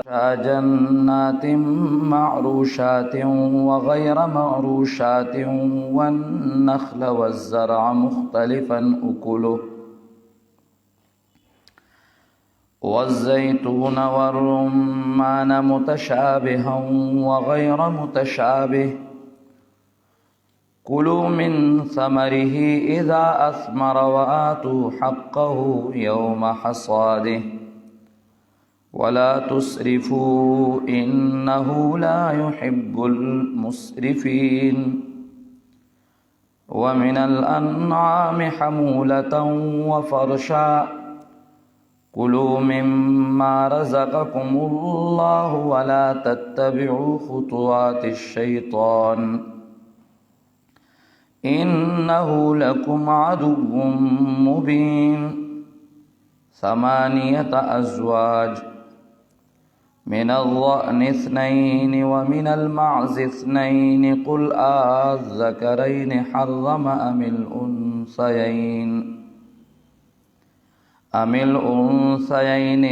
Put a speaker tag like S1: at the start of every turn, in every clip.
S1: جنات معروشات وغير معروشات والنخل والزرع مختلفا أكله والزيتون والرمان متشابها وغير متشابه كلوا من ثمره إذا أثمر وآتوا حقه يوم حصاده ولا تسرفوا إنه لا يحب المسرفين ومن الأنعام حمولة وفرشا كلوا مما رزقكم الله ولا تتبعوا خطوات الشيطان إنه لكم عدو مبين 8 أزواج من الضأن 2 ومن المعز 2 قل الذكرين حرم أم الأنثيين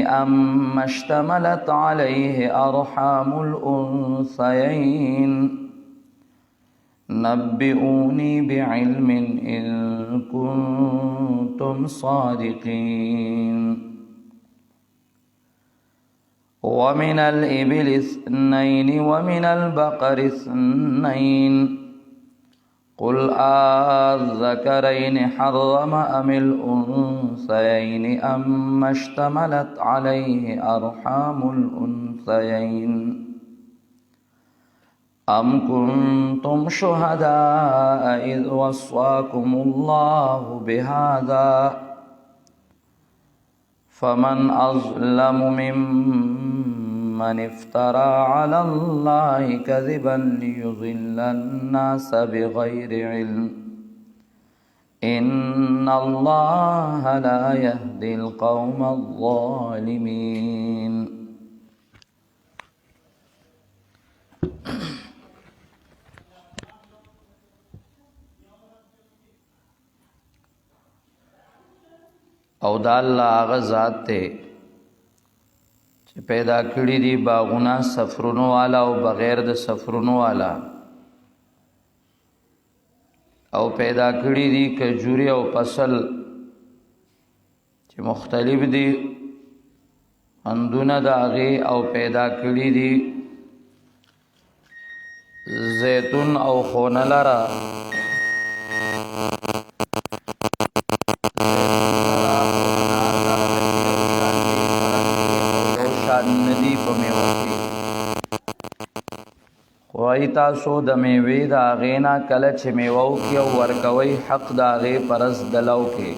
S1: أم اشتملت عليه أرحام الأنثيين نبئوني بعلم إن كنتم صادقين ومن الإبل 2 ومن البقر 2 قل الذكرين حرم أم الأنثيين أم اشتملت عليه أرحام الأنثيين أم كنتم شهداء إذ وصاكم الله بهذا فمن أظلم ممن افترى على الله كذبا ليضل الناس بغير علم إن الله لا يهدي القوم الظالمين. او دا الله هغه ذات ته چې پیدا کړی دی باغونه سفرونو والا او بغیر د سفرونو والا او پیدا کړی دی کجوري او فصل چې مختلف دي اندونه د هغه او پیدا کړی دی زيتون او خونلرا ندی په میوه کې خوای تاسو د میوې د اغینا کله چې میوه کې ورکوي حق د اغه پرز دلو کې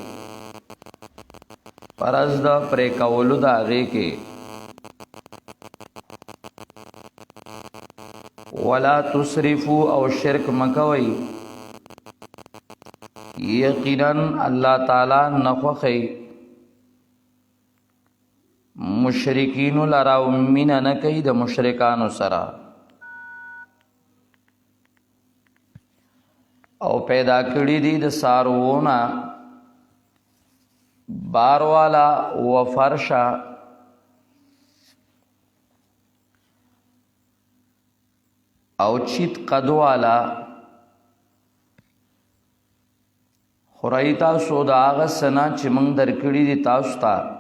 S1: پرز د پرې کولو د اغه کې ولا تسرفوا او شرک مکوي یقینا الله تعالی نخوخي مشرکین لرا ومن نه کوي د مشرکانو سره او پیدا کړی دي د سارونه باروالا و فرشا او چیت قدوالا خورایتا سودا هغه سنا چې موږ درکړي دي تاسو ته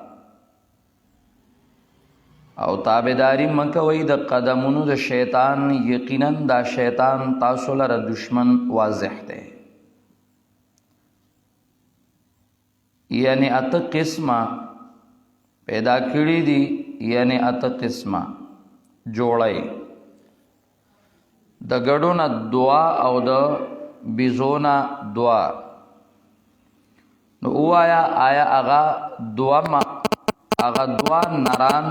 S1: او تابعداري مکوئ د قدمونو د شیطان یقینا دا شیطان تاسو لره دشمن واضح دی یعنی ات قسمه پیدا کړی دي یعنی ات قسمه جوړای د ګډونه دعا او د بيزونا دعا نو وایا آیا اغا دعا ما اغا دعا نران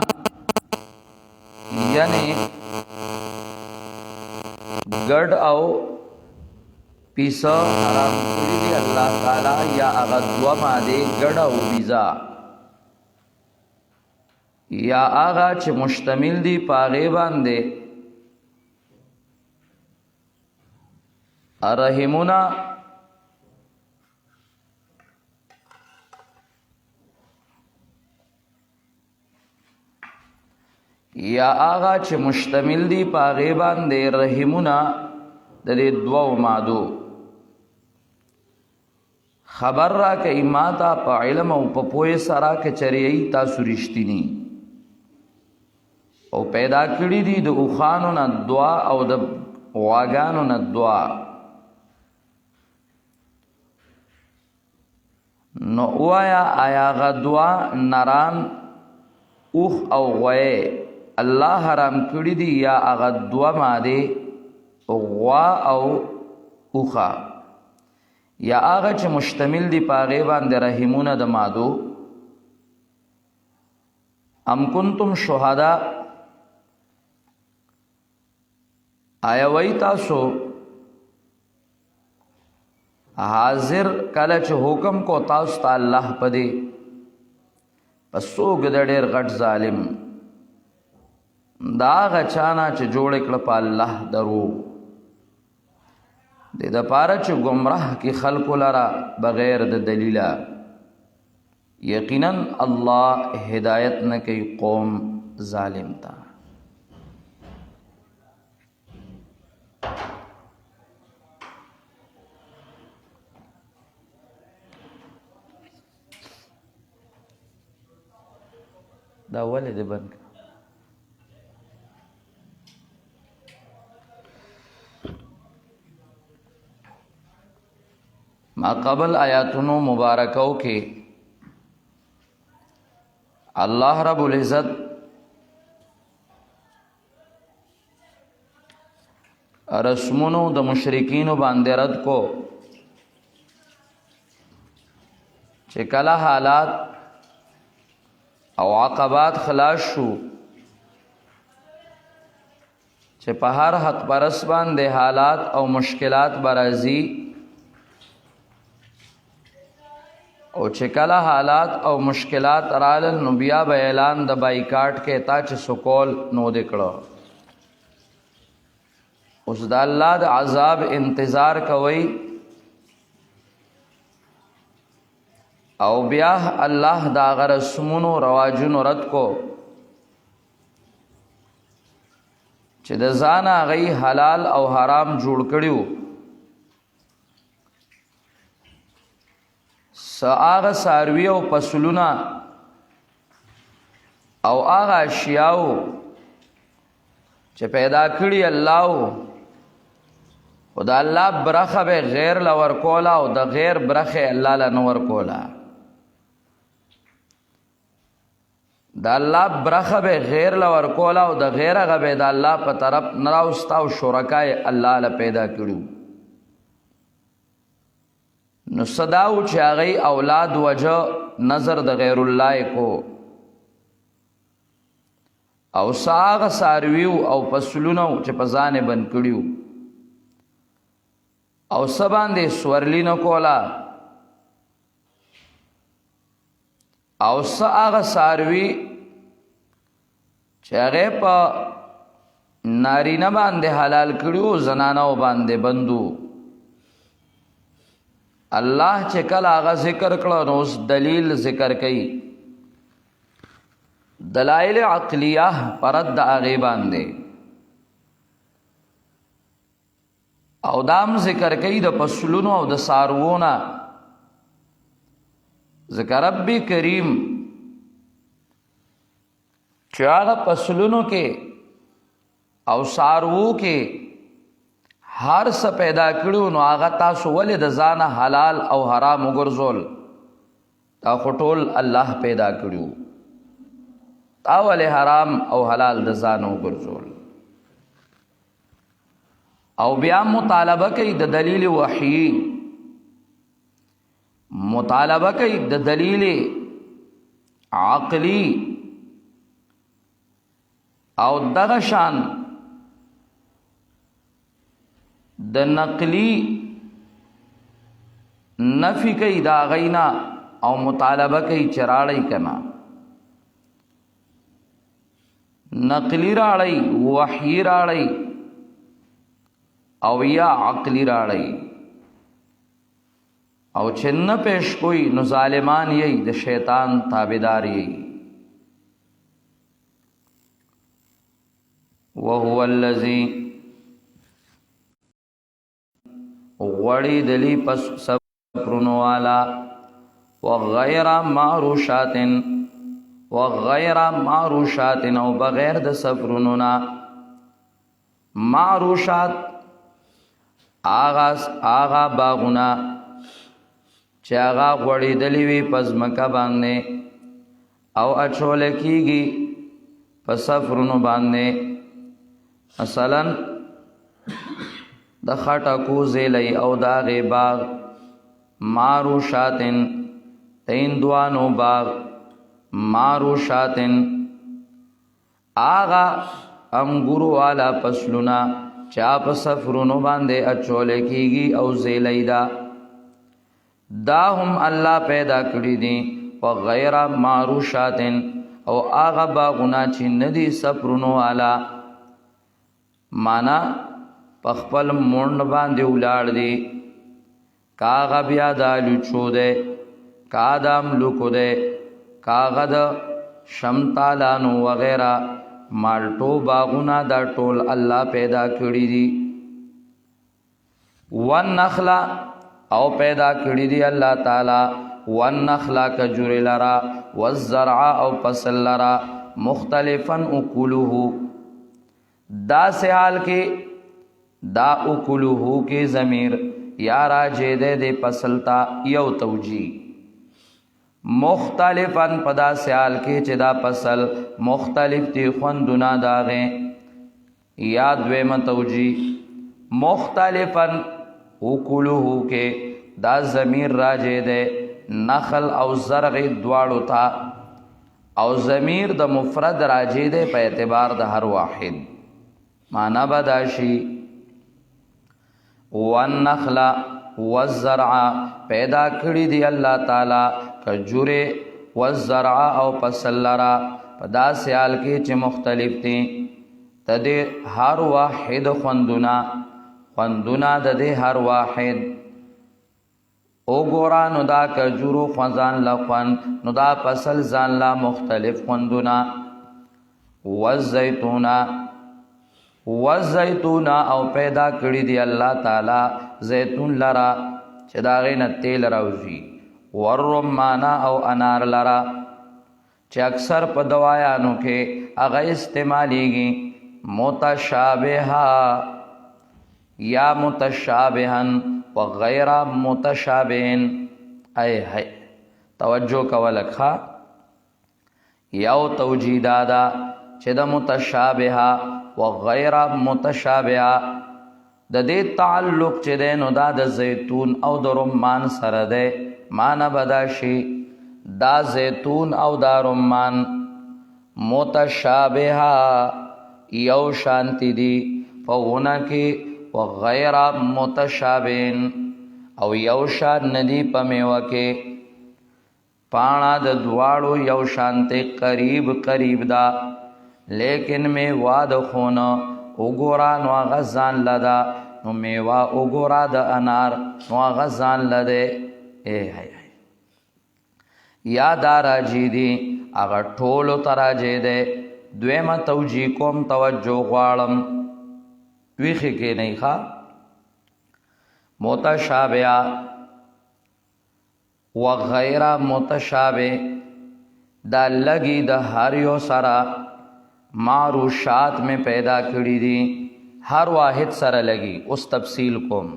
S1: یعنی گڑ او پیسا حرام کری دی اللہ تعالی یا اغا دوا ماده گڑ او بیزا یا آغا چه مشتمل دی پاغی بانده رحمونا یا آغا چې مشتمل دی په هغې باندې رحمونه د دې دوو مادو. خبر را کوي ما ته په علم او په پوهې سره که چېرې یی تاسو رښتیني او پیدا کړي دي د اوښانو نه دوه او د غواګانو نه دوه، نو ووایا آیا هغه دوه نران اوښ او غوی الله حرام کړي دي یا هغه دوه مادې غوا او اوښه یا هغه چې مشتمل دي په هغې باندې رحمونه د مادو. ام کنتم شهدا آیا وی تاسو حاضر کله چې حکم کو تاسو ته الله په دې پس څوک د ډېر غټ ظالم دا هغه چا نه چې جوړ کړه په الله درو د دپاره چې ګمراه کې خلکو لره بغیر د دلیله. یقینا الله هدایت نه کوي قوم ظالم ته. دا ولې دې بند کړه؟ ما قبل آیاتونو مبارکو کې الله رب العزت رسمونو د مشرکینو باندې رد کو چې کله حالات او عقبات خلاص شو چې په هر حق پرس باندې حالات او مشکلات برازي او چې کله حالات او مشکلات رالل نو بیا به اعلان د بایکاټ کې تا چې سکول نو دې کړه. اوس د الله د عذاب انتظار کوي او بیا الله دا هغه رسمونو رواجونو رد کو چې د ځانه هغوی حلال او حرام جوړ کړي وو. هغه څاروي او فصلونه او هغه اشیاو چې پیدا کړي الله او د الله برخه به غیر له ورکوله او د غیر برخه الله له نه ورکوله. د الله برخه به غیر له ورکوله او د غیر هغه به د الله په طرف نه راوسته او شرکای الله له پیدا کړي. نو صداو چې هغوی اولاد وجه نظر د غیر الله کو او هغه څارویو او فصلونه چې په ځان یې بند کړي او څه باندې سورلي نه کوله او څه هغه څاروي چې هغې په نارینه باندې حلال کړي وو زنانو باندې بندو. الله چې کله هغه ذکر کړه نو اوس دلیل ذکر کوي دلائل عقلیه پرد د هغې باندې او دام ذکر کوي د فصلونو او د څاروو نه. ذکر رب کریم چې هغه فصلونو کې او څاروو کې هر څه پیدا کړو نو هغه تاسو ولې د ځانه حلال او حرام وګرځول؟ دا خو ټول الله پیدا کړو، تا ولې حرام او حلال د ځانه وګرځول؟ او بیا مطالبه کوي د دلیل وحی، مطالبه کوي د دلیل عقلی او دغه شان د نقلی نفی کوي دا غینا او مطالبه کوي چراړی کنا نقلی راړی وحی راړی او یا عقلی راړی او چن پیش کوئی نو ظالمان یی د شیطان تابعدار یی. وهو الذي غړی دلی پس سفرونو والا وغیر معروشات او بغیر د سفرونو نا معروشات آغا باغونا چې آغا غړی دلی وی پس مکه باندې او اچول کیږي په سفرونو باندې مثلا د خټکو زیلی او دا غی باغ معروشاتن تیندوانو باغ معروشاتن آغا انگورو والا پسلونا چا په سفرونو باندې اچول کیږي او زیلی دا هم الله پیدا کړی دي او غیر معروشاتن او آغا باغونا چې ندی سفرونو والا مانا پخپل مونډ باندې ولاړ دي کاغه بیا دالو چو دے کادام لوکو دے کاغد شمتالانو وغیرہ مالټو باغونا دا ټول الله پیدا کړی دي والنخل او پیدا کړی دي الله تعالی والنخل کجور لرا والزرع او فصل لرا مختلفا اکلوه دا سحال کې دا اکلوه کې ضمیر یا راجے دے فصلتا یو توجی مختلفاً پدا سیال کے چدا فصل مختلف تی خوندنا داغیں یا دویم توجی مختلفاً اکلوه کے دا ضمیر راجے دے نخل او زرغ دوارو تا او ضمیر دا مفرد راجے دے پہ اعتبار دا ہر واحد مانا بداشی والنخل والزرع پیدا کړی دی الله تعالی کجوره والزرع او فصل لرا پدا سیال کې چې مختلف دي تدې هر واحد خوندنا د دې هر واحد او ګورا نو دا کجورو خوځان لخوان نو دا فصل ځان لا مختلف خوندنا والزیتون او پیدا کړی دی الله تعالی زیتون لرا چې دا غینه تیل راوځي والرمان او انار لرا چې اکثر په دوايانو کې هغه استعماليږي متشابها یا متشابهن وغیر متشابهن ای ہے توجه کولکھا یو توجیدادا چې د متشابهه وغیر متشابهه د دې تعلق چې ده نو دا د زیتون او د رمان سره ده معنا بداشي دا زیتون او دا رمان متشابهه یو شانتی دي فونه کې وغیر متشابهن او یو شان ندی په میوه کې پانا د دواړو یو شانته قریب دا لیکن میوا د خون وګورا نو غزان لدا نو میوا وګورا د انار نو غزان لده اے هاي یا دارا جی دی اغه ټولو تراجه ده دویمه توجی کوم توجه غواړم ویخه کې نه ښا متشابه وغیر متشابه دا لګي د هر یو سره معروشات میں پیدا کړی دي هر واحد سره لګي اوس تفصیل کوم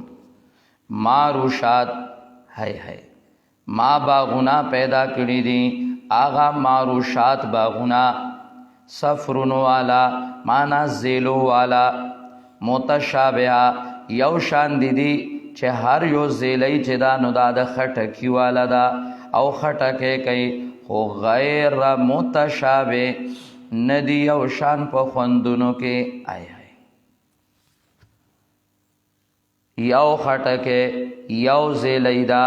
S1: معروشات ہے ما باغونا پیدا کړی دي آغا معروشات باغونا صفرن والا مانا زیلو والا متشابه یو شان دي چې هر یو زیلی چې دا نو دا د خټکی والا دا او خټکه کوي خو غیر متشابه ندی یو شان په خوندونو کې یو خټکه یو زیلی دا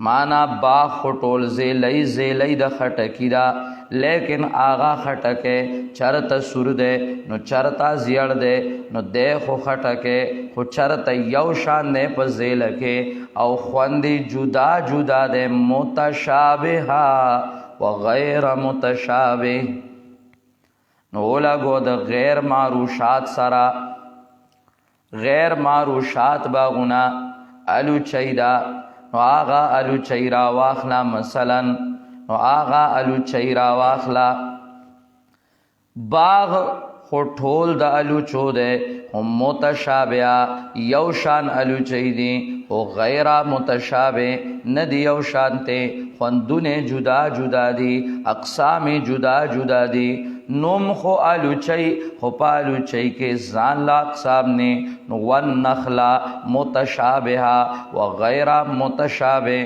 S1: مانا باغ خټول زیلی د خټکی دا لیکن آغا خټکه چرته سور ده نو چرتا زیړ ده نو ده خو خټکه خو چرته یو شان نه په زیل کې او خوندې جدا ده متشابه و غیر متشابه نو لګو د غیر معروشات سره غیر معروشات باغونه الو چیدا نو آغا الو چیرا واخلا مثلا نو آغا الو چیرا واخلا باغ خو ټول د الو چو ده هم متشابه یو شان الو چی دی او غیر متشابه ندی یو شان ته خوندونه جدا جدا دی اقسام جدا جدا دی نوم خو الو چی خو پالو چی کې ځان لا اقسام نه نو ون نخلا متشابه و غیر متشابه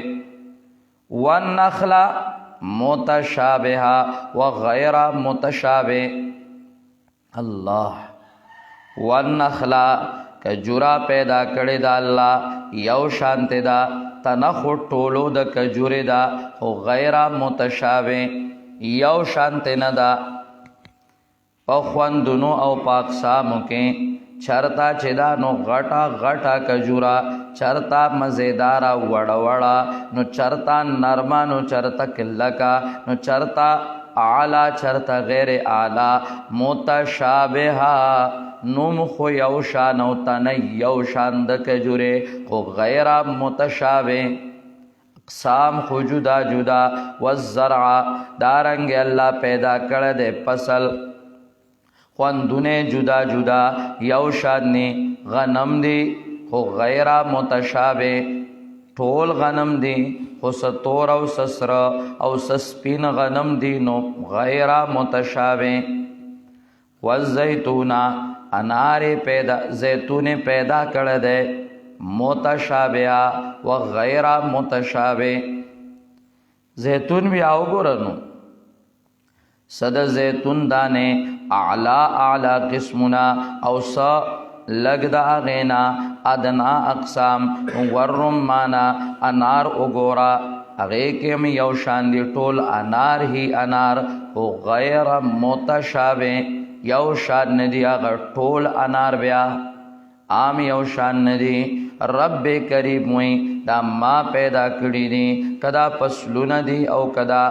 S1: ون نخلا متشابه و غیر متشابه الله والنخلا کجورا پیدا کړی دا الله یو شانت دا تنخ ټولو د کجوري دا او غیر متشابه یو شانت نه دا په خوندونو او پاکسامو کې چرتا چدا نو غټا غټا کجورا چرتا مزیدارا وړا وړا نو چرتا نرما نو چرتا کلکا نو چرتا اعلی چرتا غیر اعلی متشابه نوم خو یو شان او تن یو شان د کجوره خو غیر متشابه اقسام خو جدا جدا والزرع دارنګ الله پیدا کړه د فصل خوندونه جدا جدا یو شان نی غنم دی خو غیر متشابه ټول غنم دی خو ستور او سسر او سسپین غنم دی نو غیر متشابه والزیتون انار پیدا زیتون پیدا کړه ده متشابه و غیر متشابه زیتون بیا وګورنو صد زیتون دانه اعلی اعلی قسمنا او س لگدا غینا ادنا اقسام ورمانا انار اگورا اغه کم یو شان دی ټول انار ہی انار او غیر متشابه یو شان ندی اغه ټول انار بیا عام یو شان ندی رب کریم وی دا ما پیدا کړی دی کدا فصلون دی او کدا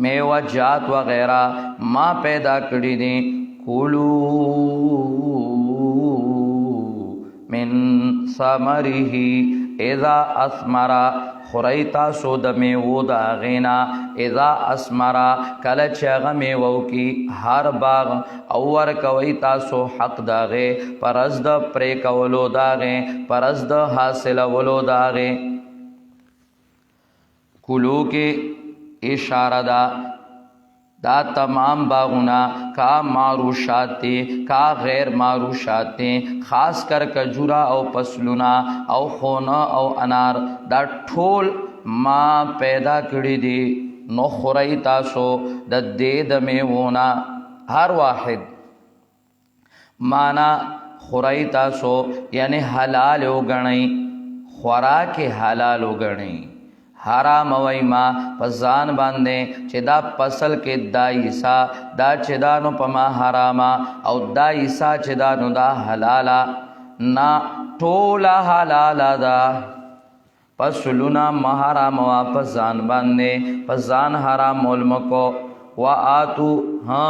S1: میوه جات وغیرہ ما پیدا کړی دی کولو من ثمره اذا اثمر خریتا سو د میوه دا غینا اذا اثمر کله چې هغه میوه کی هر باغ او ور کوي تاسو حق داغه پرز د پرې کولو داغه پرز د حاصل ولو داغه کلو کې اشاره دا تمام باغونا کا معروشات تی کا غیر معروشات تی خاص کر کجورا او پسلونا او خونا او انار دا ټول ما پیدا کړی دی نو خورای تاسو د دې د میونا هر واحد مانا خورای تاسو یعنی حلال وګڼئ خوراک حلال وګڼئ حرام وایما پزان باندې چې دا فصل کې دا عیسا دا چې دا نو پما حراما او دا عیسا چې دا نو دا حلالا نا ټولا حلالا دا فصلنا محرام وا پزان باندې پزان حرام مولمکو واتو ها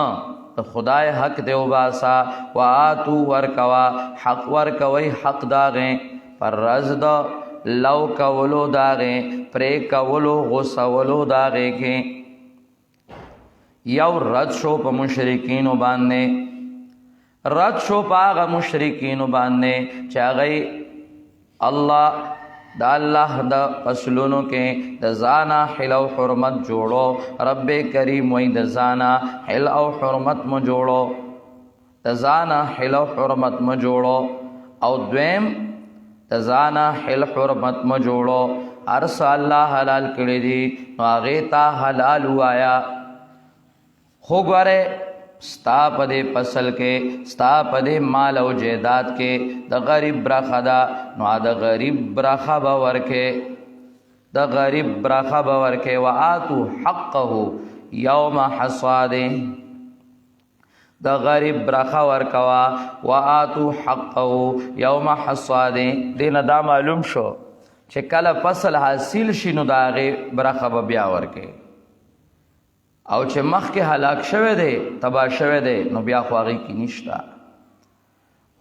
S1: خدای حق دیو باسا واتو ورکوا حق ورکوي حق داغه پر رزد لو کولو داغه پرې کولو غوسولو داغه کې یو رد شو په مشرکین باندې رد شو پاغه مشرکین باندې چې هغه الله دا الله د فصلونو کې د زانا حل او حرمت جوړو رب کریم وای د زانا حل او حرمت مو جوړو د زانا حل او حرمت مو جوړو او دویم تزانا حل حرمت ما جوړو ارس الله حلال کړی دی نو هغه تا حلال وایا خو غره ستا پدې فصل کې ستا پدې مال او جیداد کې د غریب برخه دا نو د غریب برخه باور کې د غریب برخه باور کې واتو حقه یوم حصاده د غریب برخه ورکوا واتو حقه یوم حصاده دین دا معلوم شو چې کله فصل حاصل شینو دا غي برخه بیا ورکه او چې مخکې هلاک شوی دی تبا شوی دی نو بیا خو هغې کې نشته.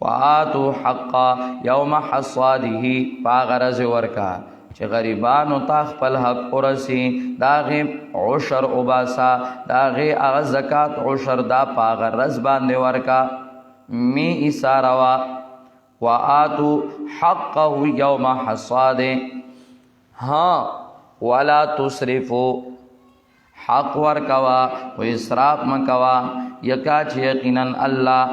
S1: وآتو حقا یوم حصاده په هغه ورځې ورکا چې غریبانو ته خپل حق ورسي د هغې عشر وباسه د هغې هغه زکات عشر دا په هغه ورځ باندې ورکا می ایساره وه. وآتو حقه یوم حصاده ها ولا تسرفو حق ورکوا و اسراف مکوا یکا چې یقینا الله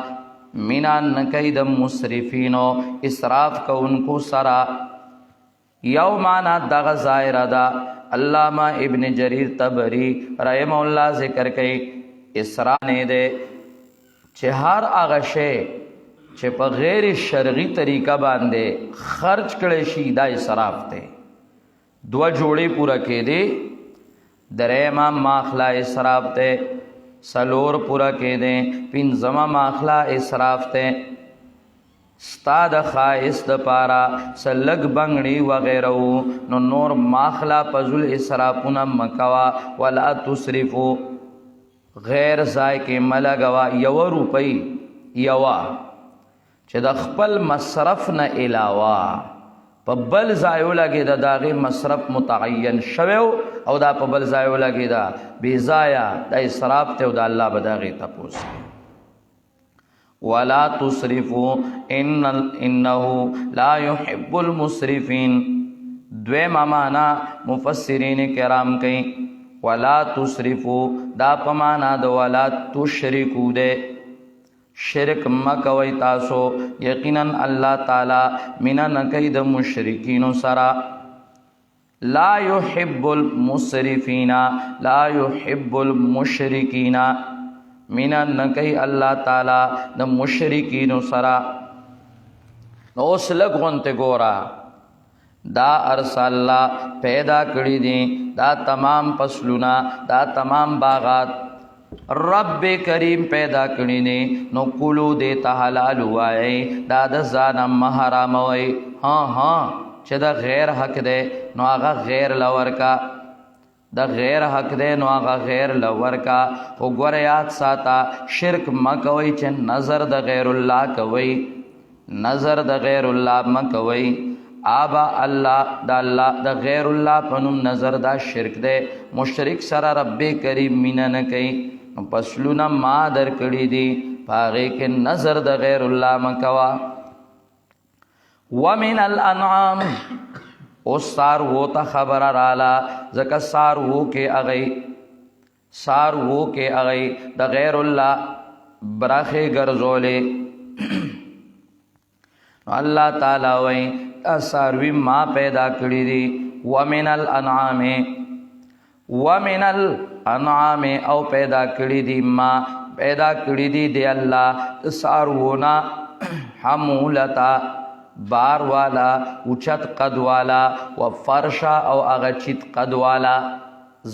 S1: مینا نکید مسرفینو اسراف کونکو سرا. یو معنی دغه ظاهر دا علامہ ابن جریر طبری رحم الله ذکر کوي اسراف نه ده چې هر هغه شی چې په غیر شرعي طریقه باندې خرج کړي شي دا اسراف ده. دو جوړې پورا کې دي درېما ماخلا اسراف ده. سلور پورا کې دي پنځما ماخلا اسراف ده. ستا د خایس د پارا سلګ بنگړي وغیرہ نو نور ماخلا پزل اسرافونه مکوا. ولا تسرفو غیر ځای کې ملګوا یو روپۍ یوا چې د خپل مصرف نه علاوه په بل ځای ولګي د داغه مصرف متعین شوو او دا په بل ځای ولګي دا بی ځایا د اسراف ته او د الله بداغه تپوس. ولا تسرفوا انه لا يحب المسرفين. دویمه معنا مفسرین کرام کوي ولا تسرفوا دا په معنا د ولا تشركوا ده شرک مکوي تاسو یقینا الله تعالی مینا نکید مشرکین سرا. لا يحب المسرفین لا يحب المشرکین مینا نکی الله تعالی د مشرکین سرا. نو اوس لګونته ګورا دا ارسل الله پیدا کړی دي دا تمام فصلونه دا تمام باغات رب کریم پیدا کړی دي نو کولو دې ته حلال وای دا د ځان حرام وای. ها چې دا غیر حق ده نو هغه غیر لور کا د غیر حق ده نو هغه غیر لور کا. وګوره یاد ساته شرک مکوي چې نظر د غیر الله کوي نظر د غیر الله مکوي. آبا الله د غیر الله پنوم نظر دا شرک ده. مشرک سره رب کریم مینا نه کوي. پسلونا ما در کړی دي پاغه کې نظر د غیر الله مکوا. ومن الانعام او سار وو ته خبر رااله زکه سار وو کې اغه د غیر الله براخه ګرځولې. الله تعالی وای اساروی ما پیدا کړی دي. ومن الانعام او پیدا کړی دي ما پیدا کړی دي دی الله سارونا حمولتا بار والا اوچت قد والا و فرشا او اغچت قد والا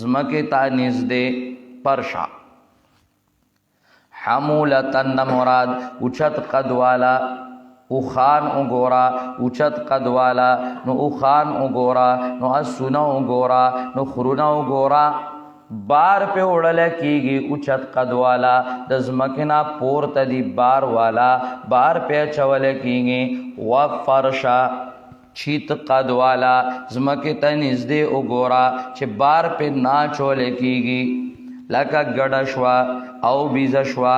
S1: زمکه تا نزدې فرشا. حمولتن مراد اوچت قد والا او خان او ګورا اوچت قد والا نو او خان او ګورا نو اسونه او ګورا نو خرونه او ګورا بار په وړل کیږي اوچت قد والا د زمکنا پورته دی بار والا بار په چول کیږي. و فرشا چیت قد والا زمکه ته نږدې او ګورا چې بار په نا چول کیږي لکه ګډه شوا او بیزه شوا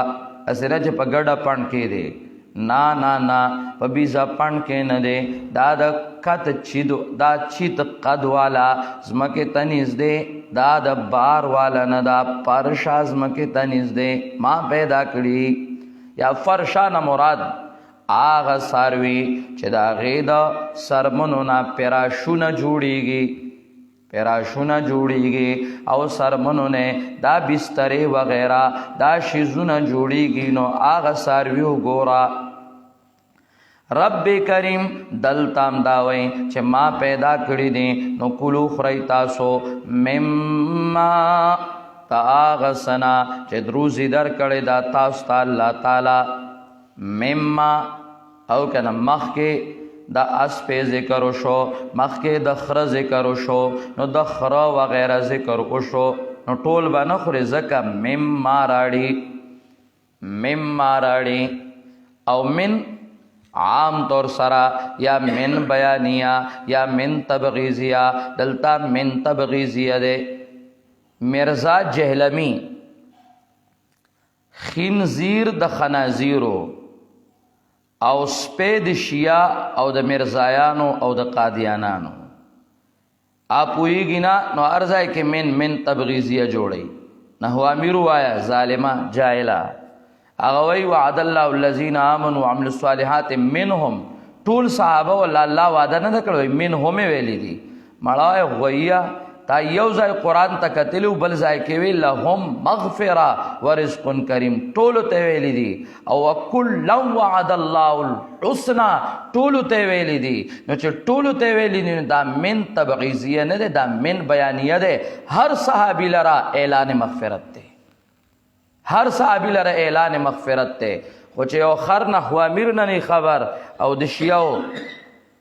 S1: اسره چې په ګډه پڼ کې دی نا په بیزه پڼ کې نه دی دا د کت چیدو دا چیت قد والا زمکه ته نږدې دا د بار والا نه دا فرشا زمکه ته نږدې ما پیدا کړی. یا فرشا نه مراد آغا ساروی چې دا غید سرمنو نا پیراشونه جوړیږي او سرمنو نه دا بسترې وغیرہ دا شیزونه جوړیږي نو آغا ساروی وګورا. رب کریم دلتام داوي چې ما پیدا کړی دي نو کلو خری تاسو مما تاغسنا چې دروزی در کړی دا تاسو ته الله تعالی مما او کنه مخکې د اس په ذکر وشو مخکې د خره ذکر وشو نو د خره وغیرہ ذکر وشو نو ټول به نه خورې ځکه مما راړي او من عام طور سره یا من بیانیه یا من تبغیزیه دلته من تبغیزیه ده مرزا جهلمی خنزیر د خنازیرو او سپید شیعه او د مرزایانو او د قادیانانو اپویږي نه نو ارزای کې من تبغیزیه جوړي نحو امیر وایا ظالمه جاهله هغه وی وعد الله الذين امنوا وعملوا الصالحات منهم ټول صحابه ول الله وعده نه کړو منهم ویلي دي مړای غویا تا یو ځای قران ته کتلو بل ځای کې وی لهم مغفرة ورزق کریم ټول ته ویلي دي او کل وعد الله الحسنى ټول ته ویلي دي نو چې ټول ته ویلي دي دا من تبعیضیه نه ده دا من بیانیه ده هر صحابي لرا اعلان مغفرت ده هر صحابي لره اعلان مغفرت ته خو چې یو خر نه خو امیر نه خبر او د شیعو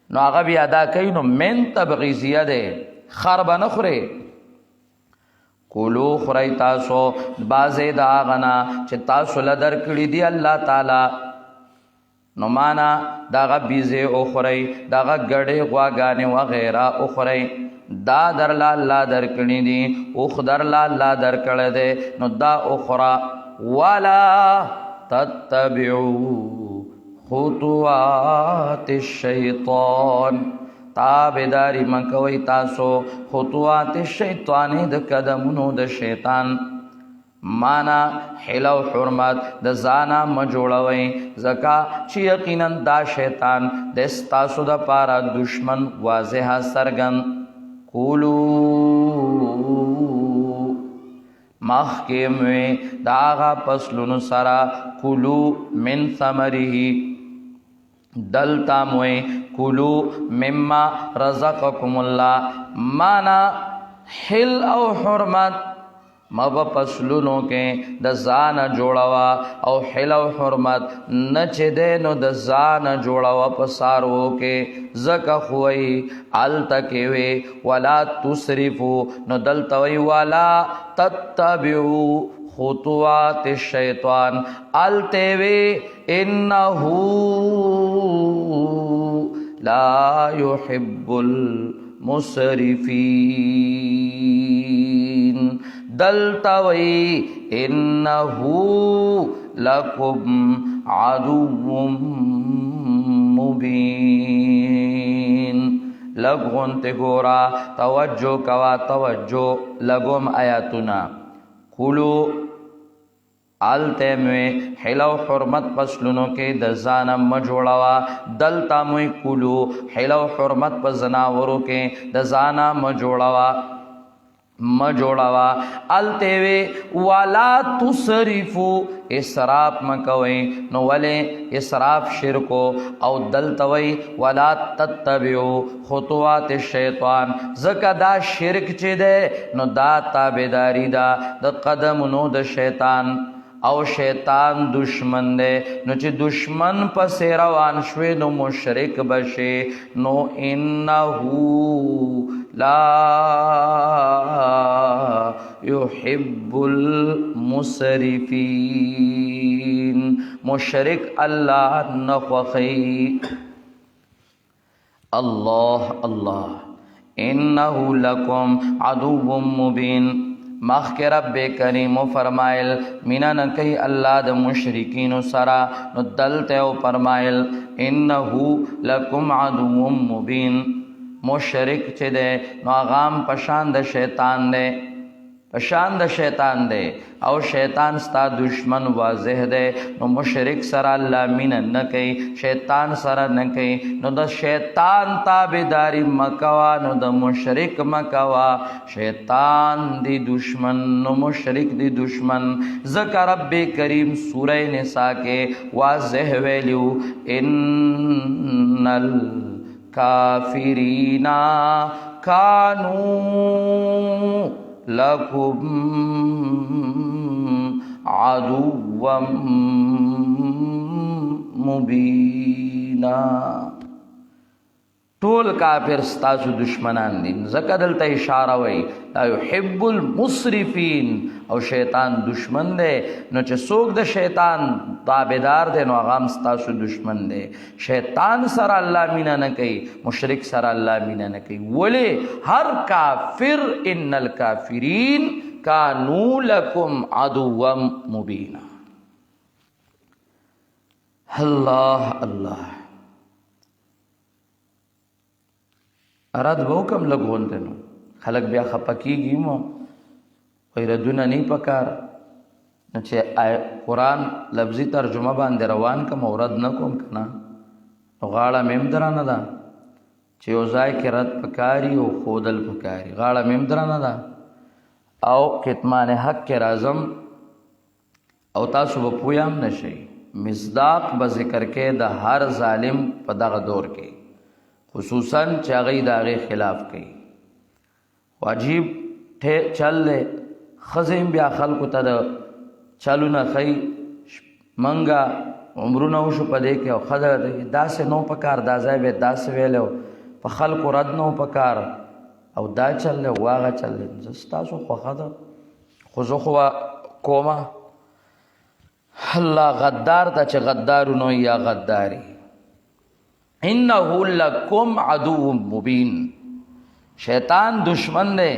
S1: نو هغه بیا ادا کوي نو من تبغیزیه ده خر به نه خوري کولو خورئ تاسو بعضې د هغه نه چې تاسو له درکړي دي الله تعالی نو معنا د هغه بیزې وخورئ د هغه ګډې غواګانې وغیره وخورئ دا درلا الله درکړي دي اوخ درلا الله درکړی دی نو دا اخرى ولا تتبعوا خطوات الشیطان تابعداري مکوئ تاسو خطوات الشیطان د قدمونو د شیطان مانا حل او حرمت د ځانه مجوړوي ځکه چې یقینا دا شیطان د ستاسو د پاره دشمن واضح سرګن کولو مخکم وی داغا پسلونو سرا کولو من ثمره دلتا موی کولو مما رزقکم الله مانا حل او حرمت مب پسلونو کې د ځان جوړوا او حل او حرمت نچ دې نو د ځان جوړوا پسارو کې زکه خوې ال تکې وی ولا تسرفو نو دلتوي ولا تتبعوا خطوات الشیطان ال توي انه لا يحب المسرفين دلتوي انه لكم عدو مبين لغون تگورا توجه کوا توجه لغم آیاتنا کولو آلتے موی حلو حرمت پسلونو کے دزانا مجوڑوا دلتا موی کولو حلو حرمت پزناورو کے دزانا مجوڑوا التوی ولا تصرفو اسراف مکوئی نو ولی اسراف شرکو او دلتوی ولا تتبعو خطوات الشیطان زکا دا شرک چی دے نو دا تابداری دا قدمونو دا شیطان او شیطان دشمن دے نو چی دشمن پس روان شوی نو مشرک بشی نو انہو لا يحب المسرفين مشرک اللہ نخوخی اللہ اللہ انہو لکم عدو مبین مخ کے رب کریم فرمائل مینا نکی اللہ د مشرکین سرا نو دلتے و فرمائل انہو لکم عدو مبین مشرک چے دے نو آغام پشاند شیطان دے پشاند شیطان دے او شیطان ستا دشمن واضح دے نو مشرک سرا اللہ مین نکی شیطان سرا نکی نو دا شیطان تابداری مکوا نو دا مشرک مکوا شیطان دی دشمن نو مشرک دی دشمن ذکر رب کریم سورہ نساء کے واضح ویلیو ان الکافرین کانو لکم عدوا مبینا ټول کافر ستاسو دشمنان دي. ځکه دلته اشاره وی لا يحب المسرفین، او شیطان دشمن دی. نو چې څوک د شیطان تابعدار دی نو هغه هم ستاسو دشمن دی. شیطان سره الله مینه نه کوي، مشرک سره الله مینه نه کوي. ولې؟ هر کافر ان الکافرین کانوا لکم عدوا مبینا. الله الله اراد به حکم لګونته نو خلک بیا خپکیږي مو وای ردونه نه پکار. نو چې قرآن لفظي ترجمه باندې روان کوم او رد نه کوم کنه نو غاړه میم درانه ده چې یو ځای کې رد پکاري او خودل پکاري. غاړه میم درانه ده او کتمان حق کې رازم او تاسو به پویام نشئ. مصداق به ذکر کې د هر ظالم په دغه دور کې، خصوصاً چې هغه د هغې خلاف کوي. واجب چل دی. ښځې بیا خلکو ته د چلونه ښیي. منګه عمرونه وشو په دې کې او ښځه داسې نو پکار، دا ځای به داسې ویلی په خلکو رد نو پکار او دا چل دی او هغه چل دی. زه ستاسو خوښه ده خو زه خو کومه الله غدار ته چې غدارو نو یا غداري. انه لکم عدو مبین. شیطان دشمن دی.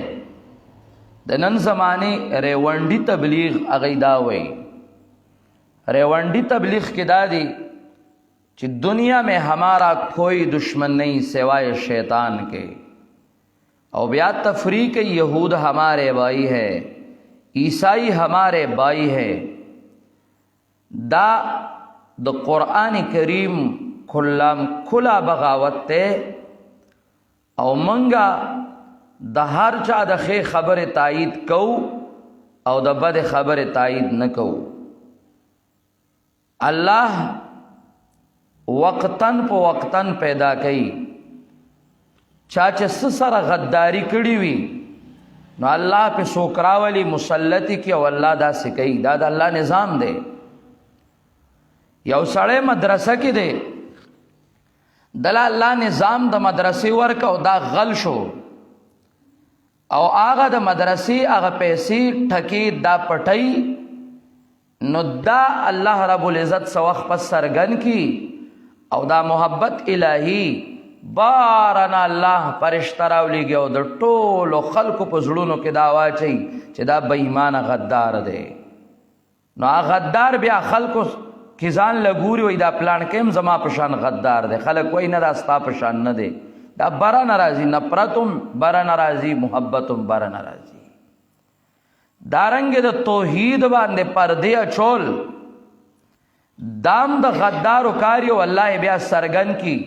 S1: د نن زمانه ریونډي تبلیغ هغه دا وایي. ریونډي تبلیغ کې دا دی چې دنیا میں ہمارا کوئی دشمن نہیں سوائے شیطان کے، اور بیا تفریق یہود ہمارے بھائی ہے، عیسائی ہمارے بھائی ہے. دا د قرآن کریم کھلا بغاوت تے او منگا د هر چا د خیر خبر تایید کو او د بد خبر تایید نه کو. الله وقتن په وقتن پیدا کړي. چا چې سره غداری کړي وي نو الله په سوکراولی مسلطی کی او الله دا سکی. دا د الله نظام دی. یو سړی مدرسه کې دی، دل الله نظام د مدرسې ورک او دا غل شو او هغه د مدرسې هغه پیسې ټکی دا پټی نو دا الله رب العزت سوخ پس سرګن کی او دا محبت الہی بارنا الله فرشتہ راولېږي او د ټولو خلکو په زړونو کې دا واچي چې دا بې ایمانه غدار دی. نو هغه غدار بیا خلکو کی ځان لګوري وای دا پلان کېم زما پشان غدار دی. خلک وای نه دا ستا پشان نه دی. دا بره ناراضي، نفرتم بره ناراضي، محبتم بره ناراضي. دارنګ د توحید باندې پردې اچول دام د غدارو کاری او الله بیا سرګن کی.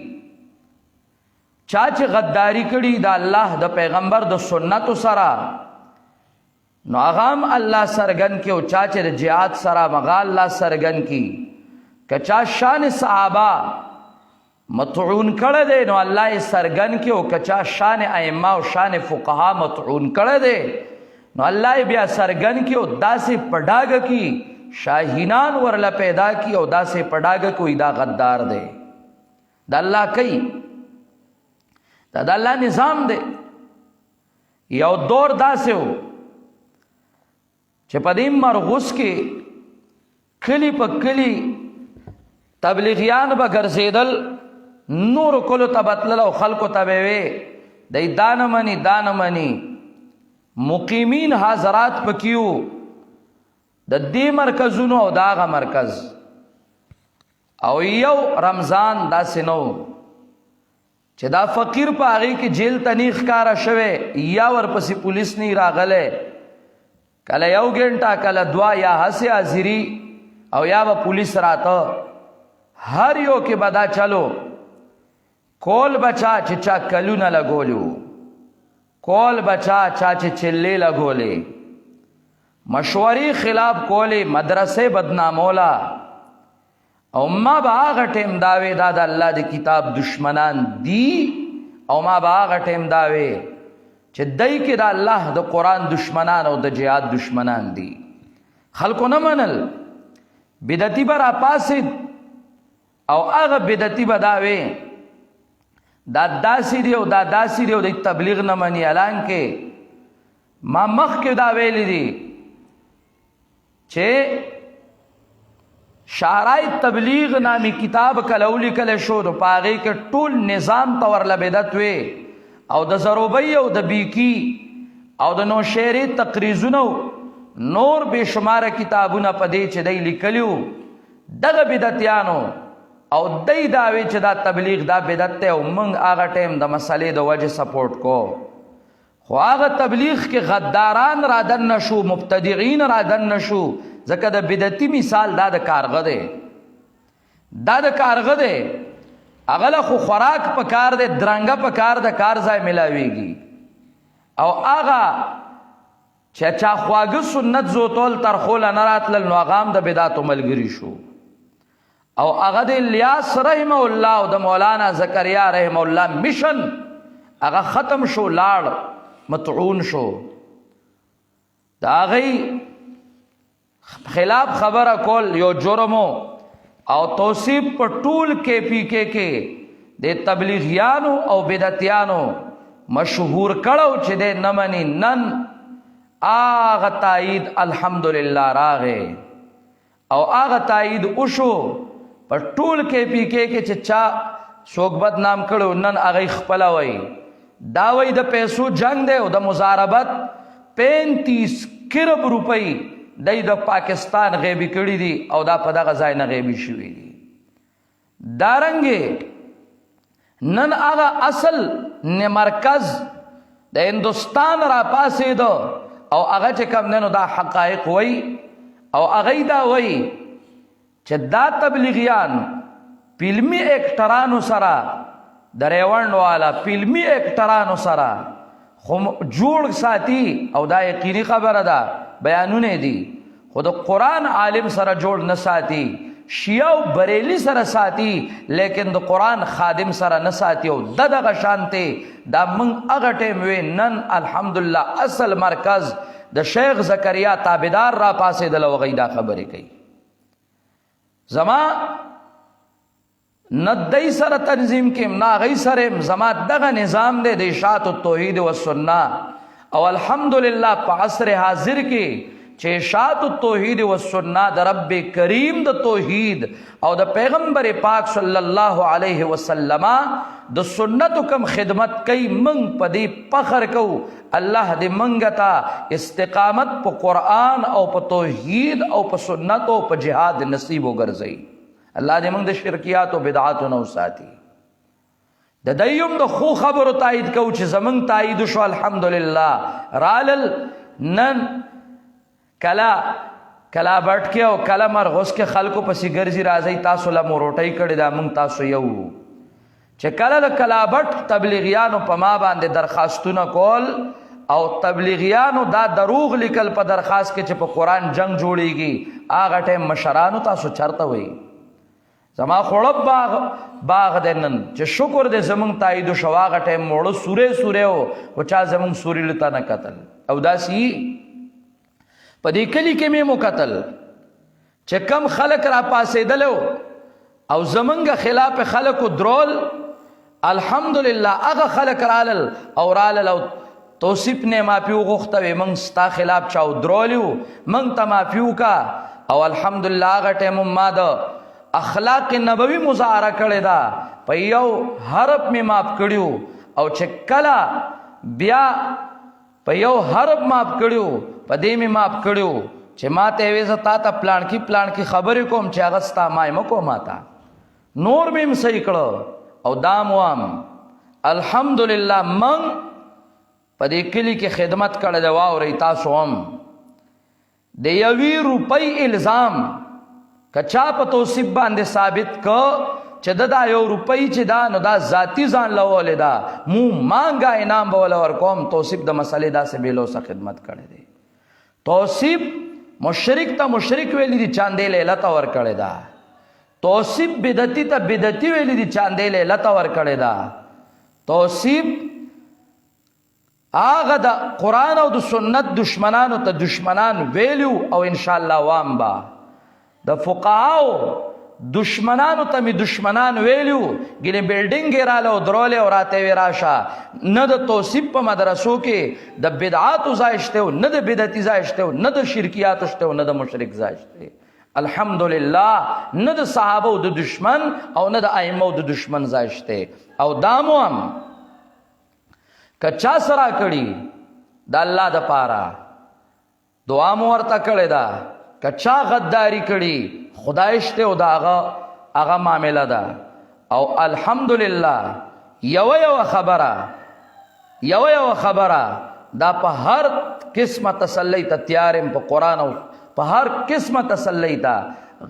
S1: چا چې غداری کړي د الله د پیغمبر د سنت سره نو هغه هم الله سرګن کی، او چا چې د جهاد سره مغا الله سرګن کی. کچا شان صحابه مطعون کړه دی نو الله سرګن کی، او کچا شان ائمه او شان فقها مطعون کړه دی نو الله بیا سرګن کی او داسې پډاګ کی شاهینان ورله پیدا کی او داسې پډاګ کوئی دا غدار دی. دا الله کوي، دا د الله نظام دی. یو دور داسې و چې په دې مرغوس کې کلی په کلی تبلیغیان به ګرځېدل، نور کلو ته بتلل او خلکو ته به وی دی دانه مني دانه مني. مقیمین حضرات پکیو د دې مرکزونو او داغه مرکز او یو رمضان داسې نو چې دا فقیر په هغې کې جیل ته نیخ کاره شوی یا ورپسې پولیس نی راغلی، کله یو ګنټه کله دوا یا هسې حاضري او یا به پولیس راته. هر یو کې به دا چلو کول بچا چې چا کلونه لګولو، کول بچا چا چې چلې لګولې، مشورې خلاف کولې، مدرسې بدنامولا. او ما به هغه ټیم دا وې دا د الله د کتاب دشمنان دي، او ما به هغه ټیم دا وې چې دای کې د الله د قرآن دشمنان او د جهاد دشمنان دي. خلکو نه منل، بدعتي به راپاسېد او هغه بدعتي به دا وې دا داسې دی او دا داسې دی او د تبلیغ نه مني. اعلان کې ما مخکې دا ویلی دي چې شارع تبلیغ نامی کتاب کله ولیکل شو نو په هغې کې ټول نظام ته ورله بدعت وې او د زروبۍ او د بیکی او د نوشیرې تقریزونه نور بې شماره کتابونه په دې چې دی لیکلي وو دغه بدعتیانو او دی دا وی چې دا تبلیغ دا بدعت دی او موږ هغه ټیم د مسلې د وجې سپورټ کو. خو هغه تبلیغ کې غداران را دننه شو، مبتدعین را دننه شو، ځکه د بدعتي مثال دا د کارغه دی، دا د کارغه دی. هغه له خو خوراک په کار دی، درنګه په کار د کار ځای میلاویږي. او هغه چې چا خواږه سنت زوتول ترخوله نه راتلل نو هغه هم د بدعتو ملګري شو. او هغه د الیاس رحمه الله او د مولانا زکریا رحمه الله مشن هغه ختم شو، لاړ مطعون شو. د هغې خلاف خبره کول یو جرمو او توصیف په ټول KPK کې د تبلیغیانو او بدعتیانو مشهور کړو چې د نه مني. نن هغه تایید الحمدلله راغې او هغه تایید وشو په ټول KPK کې چې چا څوک بدنام کړو نن هغه خپله وایي دا وایي د پیسو جنگ دی او د مضاربت 35 کرب روپۍ دی د پاکستان غیبي کړي دي او دا په دغه ځای نه غیبي شوي دي. دارنګې نن هغه اصل مرکز د هندوستان را پاسېده او هغه چې کوم دی نو دا حقایق وایي او هغه دا وایي چې دا تبلیغیان فلمی اکټرانو سره د ریوند والا فلمی اکټرانو سره خو جوړ ساتي او دا یقیني خبره ده، بیانونه دي، خو د قرآن عالم سره جوړ نه ساتي، شیعه او بریلی سره ساتي لیکن د قرآن خادم سره نه ساتي. او دغه شانته دا موږ هغه ټیم وې نن الحمدلله اصل مرکز د شیخ زکریا تابعدار را پاسېدل او هغوی دا خبرې کوي. زما نه دی سره تنظیم کیم نه هغوی سره زما دغه نظام دی د اشاعت التوحید والسنه. او الحمدلله په عصر حاضر کې چې اشاعت التوحید والسنه د رب کریم د توحید او د پیغمبر پاک صلی الله علیه وسلم د سنتو کم خدمت کوي منگ پا دی فخر کو. اللہ دی منگتا استقامت پا قرآن او پا توحید او پا سنت او پا جہاد نصیب و گرزئی. اللہ دی منگ دا شرکیات و بدعات و نو ساتی. دا دیم دا خو خبر و تائید کو چی زمنگ تائید شو الحمدللہ رالل نن کلا بٹ کے او کلا مرغوز کے خلقو پسی گرزی رازی تاسو لمو روٹائی کردی دا منگ تاسو یو چې کله د کلابټ تبلیغیانو په ما باندې درخواستونه کول او تبلیغیانو دا دروغ لیکل په درخواست کې چې په قرآن جنگ جوړیږي هغه ټیم مشرانو تاسو چرته وایي زما خوړب باغ دی نن چې شکر دی زمونږ تایید شو هغه ټیم موړه سورې سورې و خو چا زمونږ سورې لته نه کتل. او داسې په دې کلي کې مې مو کتل چې کم خلک را پاسېدلو او زمونږ خلاف خلکو درول الحمدلله هغه خلک رالل او توصیف نه مافیو غوښته وي موږ ستا خلاف چاو درولیو موږ ته مافیو کا او الحمدلله هغه ټیم ما د اخلاق نبوي مظاهره کړې ده په یو حرف مې ماف کړیو او چې کله بیا په یو حرف ماف کړیو په دې مې ماف کړیو چې ما ته وې زه تا ته پلان کې خبرې کوم چې هغه ستا مای مکو ماته نور مې هم صحیح کړو او دام وام الحمدلله من په دې کلي کې خدمت کړی دی واورئ تاسو هم د یوې روپۍ الزام که چا په توصیف باندې ثابت که چې دا یو روپۍ چې دا نو دا ذاتی ځان لولې ده مو مانګه انعام به وله ورکوم توصیف د مسلې داسې بېلوسه خدمت کړی دی توصیف مشرک ته مشرک ویلی دي چاندې لیله ته ورکړې ده توصیف بدعتي ته بدعتي ویلی دي چاندې لیله ته ورکړې ده توصیف هغه د قرآن او د سنت دشمنانو ته دشمنان ویلو او انشاءالله وام با د فقهاو دشمنانو ته می دشمنان ویلو ګینه بلډینګ رااله درول او راته وی راشه نه د توصیف په مدرسو کې د بدعات زایشته نه د بدعتي زایشته نه د شرکیات شته نه د مشرک زایشته الحمدلله نه د صحابه د دشمن او نه د ائمه د دشمن زایشته او دامو هم کچا سره کړي د الله د پاره دعا مو ورته کړی دا کچا غداری کړي خدایشته او دا هغه معاملہ ده او الحمدلله یو خبره دا په هر قسمه تسلی ته تیارم په قران او په هر قسمه تسلی ته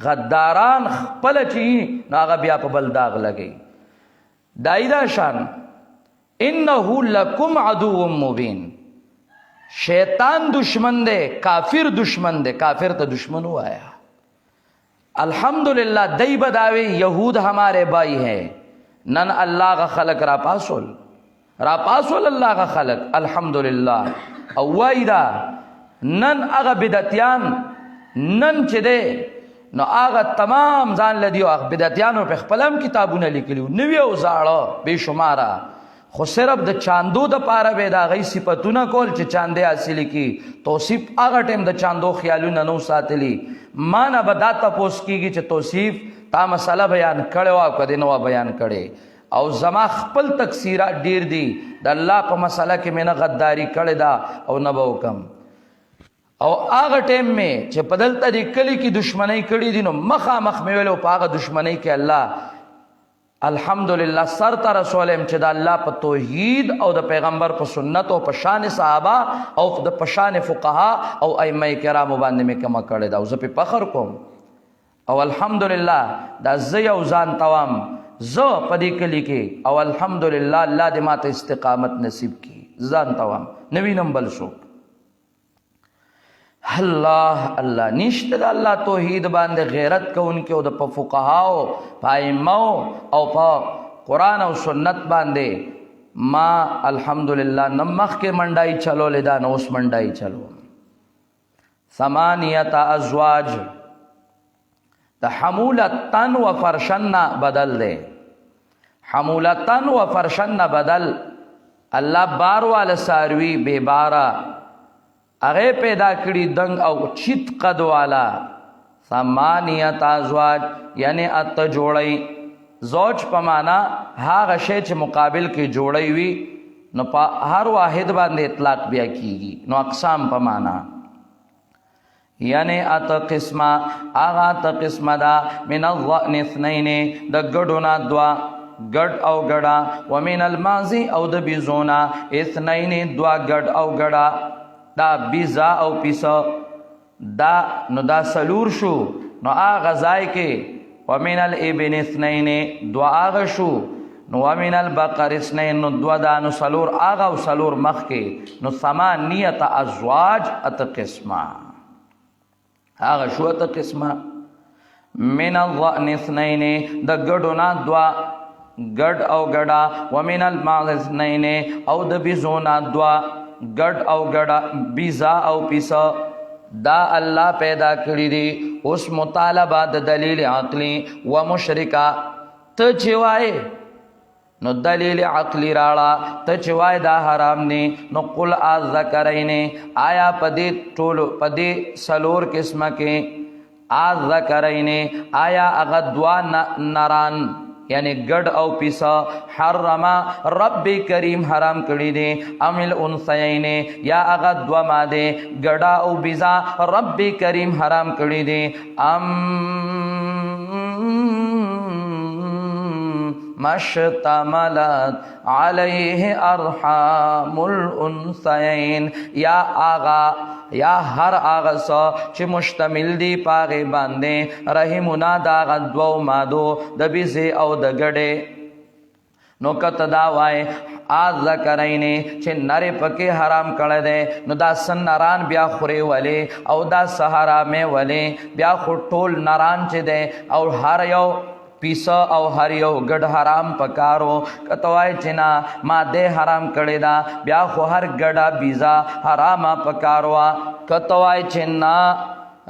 S1: غداران خپل چی ناغه بیا په بل داغ لګي دایدا شان انه لکم عدو مبین شیطان دشمن دے کافر دشمن دے کافر تو دشمن ہوا ہے الحمدللہ دئی بداوی یہود ہمارے بھائی ہیں نن اللہ کا خلق را پاسول اللہ کا خلق الحمدللہ اوائدہ نن اغا بدتیان نن چدے نو آغا تمام ځان لدیو اغا بدتیانو پہ خپلم کتابونه لیکلیو نویو زاړه بے شمارا خو صرف د چاندو د پاره به دا غي صفاتونه کول چې چاندې حاصل کی توصیف هغه ټیم د چاندو خیالونه نو ساتلی ما نه بدا تاسو کیږي چې توصیف تا مسله بیان کړو او کدی نو بیان کړي او زما خپل تکسیرات ډیر دي د الله په مسله کې مینه غداری کړي دا او نه به وکم او هغه ټیم می چې بدل طریقې کې دشمنی کړي دي نو مخه مخ مې ویلو په هغه دشمنی کې الله الحمدللہ سر تا رسولم چې د الله په توحید او د پیغمبر په سنت او په شان صحابه او د په شان فقها او ائمه کرام باندې مې کما کړی دا زه په فخر کوم او الحمدللہ دا زه یو ځان توام زه په دې کلی کې او الحمدللہ الله دې ماته استقامت نصیب کړي ځان توام نوی نمبر شو الله نشته د الله توحید باندې غیرت کوونکې او د فقهاو پایمو او په قران او سنت باندې ما الحمدلله نمخ کې منډای چلو لیدا نو اوس منډای چلو ثمانیت ازواج د حمولتن و فرشن بدل دے حمولتن و فرشن بدل الله بار والا ساروی بے بارا اغه پیدا کړي دنګ او چیت قد والا ثمانیت ازواج یعنی ات جوړی زوج په معنا هغه شی چې مقابل کې جوړی وي نو په هر واحد باندې اطلاق بیا کیږي نو اقسام په معنا یعنی ات قسمه اغه ات قسمه دا من الظن اثنين د ګډونا دوا ګډ او ګډا ومن الماضي او د بيزونا اثنين دوا ګډ او ګډا دا بیزا او پیسا دا نو دا سلور شو نو آغا ځای کې ومن الابن اثنين دوا آغا شو نو ومن البقر اثنين نو دوا دا نو سلور آغا او سلور مخ کې نو ثمانیت ازواج ات قسمه آغا شو ات قسمه من الظن اثنين د ګډونا دوا ګډ او ګډا ومن المعز اثنين او د بيزونا دوا ګډ او ګډا بیزا او پیسا دا الله پیدا کړی دی اوس مطالبه د دلیل عقلی و مشرکا ته چوای نو دلیل عقلی راړه ته چوای دا حرام نه نو قل الذکرین آیا پدې ټول پدې سلور قسمه کې الذکرین آیا هغه دوا نران یعنی گڑ او پیسا حرما رب کریم حرام کړی دي عمل انثیین یا اغا دوا ماده گڑا او بیزا رب کریم حرام کړی دي مشتملت علیه ارحام الانثیین یا آغا یا ہر آغا سا چی مشتمل دی پاغی باندے رحمنا داغا دو مادو د بیزی او د گڑے نو کت داوائی آز ذکرینی چی نری پکی حرام کڑے دے نو دا سن نران بیا خوری ولی او دا سحرامے ولی بیا خور ټول نران چی دے او ہر یو پیسا او هر یو ګډ حرام پکارو کتوای چنا ما دې حرام کړی دا بیا خو هر ګډا بیزا حراما پکاروا کتوای چنا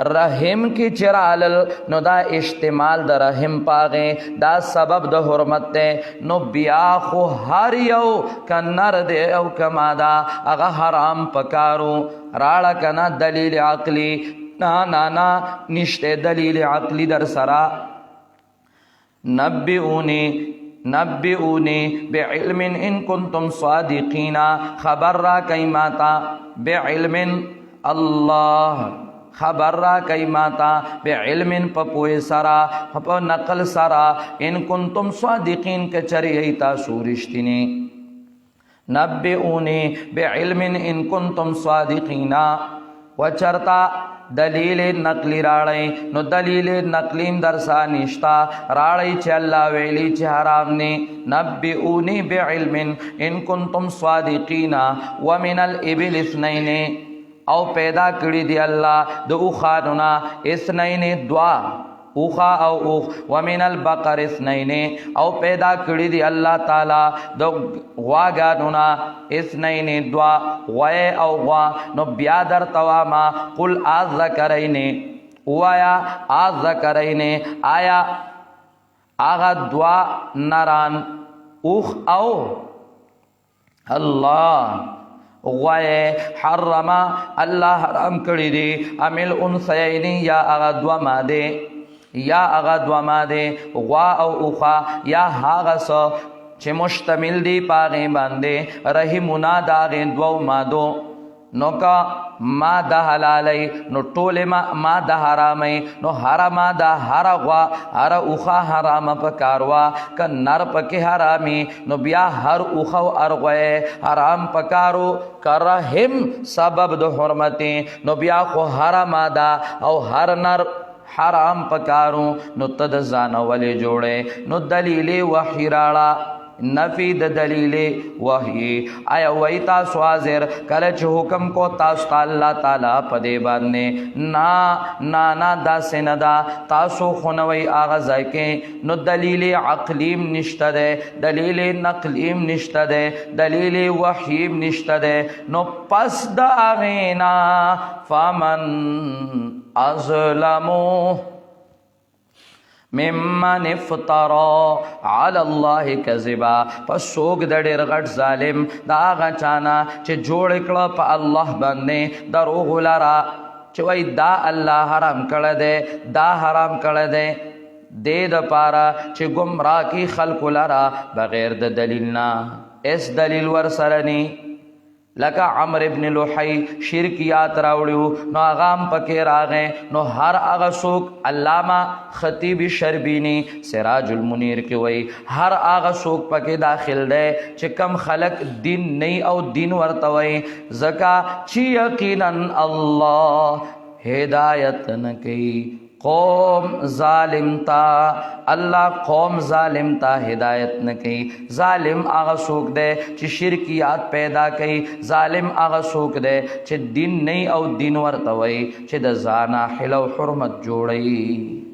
S1: رحم کی چرالل نو دا اشتمال د رحم پاغه دا سبب د حرمت ته نو بیا خو هر یو کنر دی او کما دا هغه حرام پکارو راړه کنا دلیل عقلی نا نشته دلیل عقلی در سرا نبئونی بعلم ان کنتم صادقین خبر را کئی ماتا بعلم اللہ خبر را کئی ماتا بعلم پپوئے سرا پا نقل سرا ان کنتم صادقین کچری ایتا سورشتنی نبئونی بعلم ان کنتم صادقین وچرتا دلیل نقلی راڑی نو دلیل نقلیم درسا نشتا راڑی چه اللہ ویلی چه حرام نی نبئونی بعلم ان کنتم صادقین ومن الابل اثنین او پیدا کری دی اللہ دو اوخانونا اثنین دعا اوخا او اوخ ومن البقر اثنین او پیدا کری دی اللہ تعالی دو غواگانونا اثنین دعا غوائے او غوا نو بیادر تواما قل آز ذکرین وایا آز ذکرین آیا آغا دعا نران اوخ او اللہ غوائے حرما اللہ حرام کری دی امیل انسینی یا آغا دعا مادے یا اغا دو ماده غوا او اوخا یا هاغسا چه مشتمل دی پاغی بانده رحمونا داغی دو مادو نو کا ماده حلالی نو طول ماده حرامی نو حرما دا حر غوا حر اوخا حرام پکاروا که نر پکی حرامی نو بیا هر اوخا و ارغوی حرام پکارو که رحم سبب دو حرمتی نو بیا خو حرما دا او هر نر حرام پکارو نو تد زانا ولی جوڑے نو دلیل وحی راڑا نفی د دلیل وحی آیا وی تاسو حاضر کلچ حکم کو تاسو اللہ تعالی پدے باندے نا دا سندا تاسو خونوی آغازائی کے نو دلیل عقلیم نشتا دے دلیل نقلیم نشتا دے دلیل وحیم نشتا دے نو پس دا آغینا فمن ازلمو ممن افترا علی اللہ کذبا پس سوک دا ډیر غټ ظالم دا آغا چانا چه جوڑ کړه پا اللہ باندې دروغ لرا چه وی دا اللہ حرام کړه دے دا حرام کړه دے دے دا پارا چه گمراہ کی خلق لرا بغیر دا دلیلنا اس دلیل ورسرنی لکا عمر ابن لحی شرکیات راوڑیو نو آغام پکے راغیں نو ہر آغا سوک علامہ خطیب شربینی سراج المنیر کی وئی ہر آغا سوک پکے داخل دے چکم خلق دین نہیں او دین ورطوئی زکا چی یقینا اللہ ہدایت نکی قوم ظالم تا اللہ قوم ظالم تا ہدایت نہ کی ظالم آغا سوک دے چی شرکیات پیدا کی ظالم آغا سوک دے چی دین نہیں او دین ورطوئی چی دا زانا حلو حرمت جوڑی